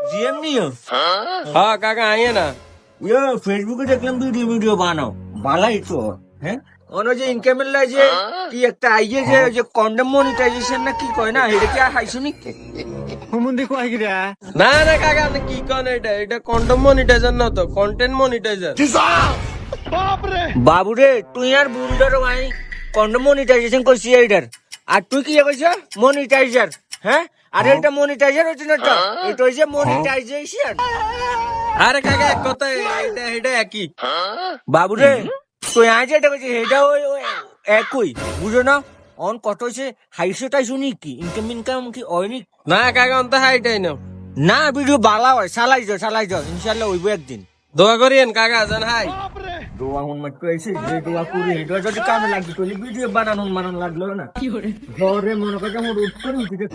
GM নিও হ্যাঁ কাকা আইয়ে না ইয়ে ফেসবুকে দেখলাম ভিডিও বানাও বালাই তো হ্যাঁ অন্য যে ইনকামের যে কি একটা আইয়ে যে কন্ডম মনিটাইজেশন না কি কয় না এটা কি আর হাইছুনি না না কাকা আপনি কি কন এটা কন্টেন্ট মনিটাইজার না তো কন্টেন্ট মনিটাইজার বাবুরে তুই আর বুলডার ভাই কন্ডম মনিটাইজেশন করছিস এইটার আর তুই কি কইছ মনিটাইজার হ্যাঁ আরে এটা মনিটাইজার হচ্ছে না তো এটা হচ্ছে মনিটাইজেশন আরে কাকা এক কথা এটা একই বাবুরে তুই আজ এটা কইছিস এটা ওই একই বুঝো না অন কত হচ্ছে হাইশো টাইশো নি কি ইনকাম কি অয়নি না কাকা অন্ত হাইটাই না না ভিডিও বালা হয় চালাই যাও ইনশাল্লাহ হইব একদিন দোয়া করিয়েন কাকা জান হাই দোয়া মন মত কইছে যে দোয়া করি এটা যদি কামে লাগবে তো ভিডিও বানানো লাগলো না ঘরে মনে করে মোর উঠ করে উঠে